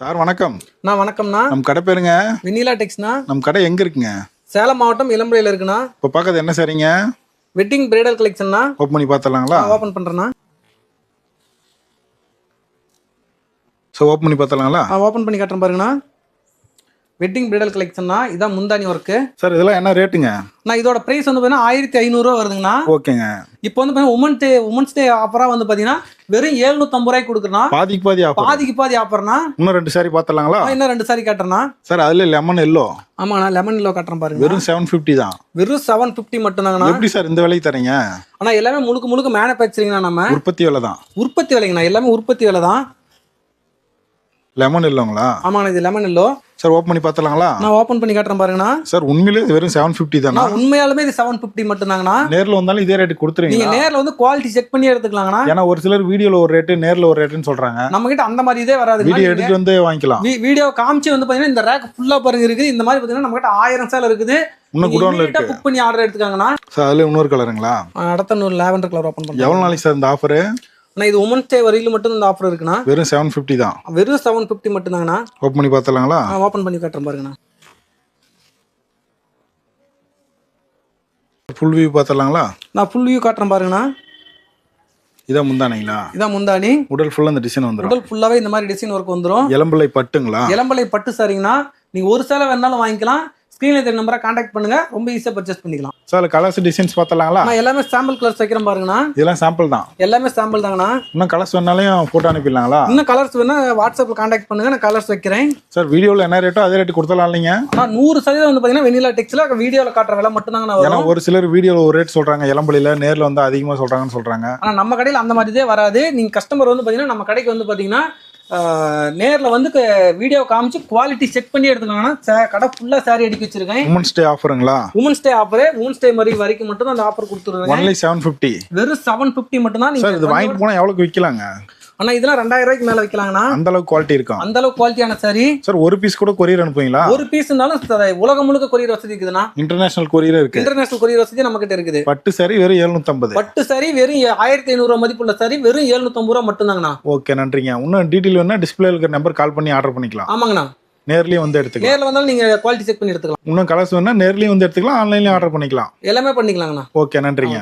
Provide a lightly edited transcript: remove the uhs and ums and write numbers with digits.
Sir வணக்கம். வணக்கம்ண்ணா. நம்ம கடை பேருங்க வெண்ணிலா டெக்ஸ்ண்ணா. நம்ம கடை எங்க இருக்குங்க? சேலம் மாவட்டம் இளம்பிள்ளையில இருக்குண்ணா. இப்போ பார்க்கறது என்ன சரிங்க? Wedding bridal கலெக்ஷன்ண்ணா. ஓப்பன் பண்ணி பார்த்தலாங்களா? ஓப்பன் பண்றேண்ணா. ஓப்பன் பண்ணி பார்த்தலாங்களா? ஓப்பன் பண்ணி காட்டுறேன் பாருங்கண்ணா. வெட்டிங் பிரைடல் கலெக்ஷன்ண்ணா. இதான் முந்தானி ஒர்க்கு. சார் இதெல்லாம் என்ன ரேட்டுங்க? நான் இதோட பிரைஸ் வந்து பார்த்தீங்கன்னா 1500 வருதுங்கண்ணா. ஓகேங்க. இப்போ வந்து பார்த்தீங்கன்னா உமன்ஸ் டே ஆஃபரா வந்து பார்த்தீங்கன்னா வெறும் 750 ரூபாய்க்கு கொடுக்குறேன்னா. பாதிக்கு பாதி ஆஃபர். பாதிக்கு பாதி ஆஃபர்னா. இன்னும் 2 சாரி பார்த்தலாங்களா? இன்னும் 2 சாரி காட்டுறேண்ணா. சார் அதுல லெமன் எல்லோ. ஆமாண்ணா, லெமன் எல்லோ காட்டுறேன் பாருங்க. வெறும் 750 தான். வெறும் 750 மட்டும் தாங்கண்ணா. எப்படி சார் இந்த விலைக்கு தரீங்க? ஆனா எல்லாமே முழுக்க மேனுஃபேக்சரிங்ண்ணா. நம்ம உற்பத்தி விலை தான். உற்பத்தி விலைங்கண்ணா. எல்லாமே உற்பத்தி விலை தான். லெமன் இல்லங்களா? ஆமாண்ணா, இது லெமன் எல்லோ. சார் ஓப்பன் பண்ணி பார்த்தலாங்களா? நான் ஓப்பன் பண்ணி காட்டுறேன் பாருங்கண்ணா. சார் உண்மையிலே இது வெறும் 750 தானா? உண்மையாலுமே இது 750 மட்டும் தாங்கண்ணா. நேர்ல வந்தாலும் இதே ரேட் கொடுத்துருவீங்க? நீங்க நேர்ல வந்து குவாலிட்டி செக் பண்ணி எடுத்துக்கலாங்கண்ணா. ஏன்னா ஒரு சிலர் வீடியோல ஒரு ரேட்டு நேர்ல ஒரு ரேட்டுன்னு சொல்றாங்க. நம்ம கிட்ட அந்த மாதிரி இதே வராது. வீடியோ எடுத்து வந்து வாங்கிக்கலாம். வீடியோ காமிச்சு வந்து பாத்தீங்கன்னா இந்த ரேக் ஃபுல்லா பாருங்க இருக்கு. இந்த மாதிரி பாத்தீங்கன்னா நம்ம கிட்ட 1000 சேல் இருக்குது. இன்னும் குடோன்ல இருக்கு. புக் பண்ணி ஆர்டர் எடுத்துக்காங்கண்ணா. சார் அதுல இன்னொரு கலருங்களா? அடுத்த ஒரு லாவெண்டர் கலர் ஓபன் பண்ணுங்க. எவ்வளவு நாளைக்கு சார் இந்த ஆஃபர்? நான் இது உமன்ஸ் டே வரையில மட்டும் இந்த ஆஃபர் இருக்குண்ணா. வெறும் 750 தான். வெறும் 750 மட்டும் தாங்கண்ணா. ஓப்பன் பண்ணி பார்த்தலாங்களா? ஓப்பன் பண்ணி காட்டுறேன் பாருங்கண்ணா. ஃபுல் வியூ பார்த்தலாங்களா? நான் ஃபுல் வியூ காட்டுறேன் பாருங்கண்ணா. இதான் முந்தானிங்களா? இதான் முந்தானி. உடல் ஃபுல்லா இந்த டிசைன் வந்துரும். உடல் ஃபுல்லாவே இந்த மாதிரி டிசைன் ஒர்க் வந்துரும். இளம்பிள்ளை பட்டுங்களா? இளம்பிள்ளை பட்டு சாரிங்கண்ணா. நீங்க ஒரு சேலை வேணாலும் வாங்கிக்கலாம். ஸ்கிரீன்ல தெரிய நம்பரை கான்டாக்ட் பண்ணுங்க. ரொம்ப ஈஸியா பர்ச்சேஸ் பண்ணிக்கலாம். சார் கலர்ஸ் டிசைன்ஸ் பார்த்தலாங்களா? நான் எல்லாமே சாம்பிள் கலர்ஸ் வைக்கிறேன் பாருங்கண்ணா. இதெல்லாம் சாம்பிள் தான். எல்லாமே சாம்பிள் தாங்கண்ணா. இன்னும் கலர்ஸ் வேணாலும் போட்டோ அனுப்பிடலாங்களா? இன்னும் கலர்ஸ் வேணா வாட்ஸ்அப்ல கான்டாக்ட் பண்ணுங்க. நான் கலர்ஸ் வைக்கிறேன். சார் வீடியோல என்ன ரேட்டோ அதே ரேட் கொடுத்தலாம் இல்லைங்க? நான் 100% வந்து பாத்தீங்கன்னா வெண்ணிலா டெக்ஸ்ல வீடியோல காட்டுற விலை மட்டும் தாங்க ஏன்னா ஒரு சிலர் வீடியோல ஒரு ரேட் சொல்றாங்க, இளம்பிள்ளையில நேர்ல வந்து அதிகமா சொல்றாங்கன்னு சொல்றாங்க. ஆனா நம்ம கடையில அந்த மாதிரி இதே வராது. நீங்க கஸ்டமர் வந்து பாத்தீங்கன்னா நம்ம கடைக்கு வந்து பாத்தீங்கன்னா நேர்ல வந்து வீடியோ காமிச்சு குவாலிட்டி செக் பண்ணி எடுத்துக்கோங்கன்னா. கடை ஃபுல்லா சாரி அடிக்க வச்சிருக்கேன். உமன்ஸ் டே ஆஃபருங்களா? Women's day offer. Women's day வரைக்கும் மட்டும் தான் அந்த ஆஃபர் கொடுத்துருக்கேன். ஒன்லி 750. வெறும் 750 மட்டும் தான். சார் இது வாங்கிட்டு போனா எவ்வளவுக்கு விக்கலாங்க? ஆனா இதெல்லாம் 2000 ரூபாய்க்கு மேல விக்கலாங்கண்ணா. அந்த அளவுக்கு குவாலிட்டி இருக்கும். அந்த அளவுக்கு குவாலிட்டியான சாரி. சார் ஒரு பீஸ் கூட கொரியர் அனுப்புவீங்களா? ஒரு பீஸ்னாலும் உலகம் முழுக்க கொரியர் வசதி இருக்குதுண்ணா. இன்டர்நேஷனல் கொரியர் இருக்கு. இன்டர்நேஷனல் கொரியர் வசதி நம்ம கிட்ட இருக்குது. பட்டு சாரி வெறும் 750. பட்டு சாரி வெறும் 1500 ரூபாய் மதிப்புள்ள சாரி வெறும் 750 ரூபாய் மட்டும் தாங்கண்ணா. ஓகே நன்றிங்க. இன்னும் டீடைல் வேணா டிஸ்பிளேல இருக்கிற நம்பர் கால் பண்ணி ஆர்டர் பண்ணிக்கலாம். ஆமாங்கண்ணா. நேர்லயே வந்து எடுத்துக்கலாம். நேர்ல வந்தாலும் நீங்க குவாலிட்டி செக் பண்ணி எடுத்துக்கலாம். இன்னும் கலர்ஸ் வேணா நேர்லயே வந்து எடுத்துக்கலாம், ஆன்லைன்லயே ஆர்டர் பண்ணிக்கலாம். எல்லாமே பண்ணிக்கலாங்கண்ணா. ஓகே நன்றிங்க.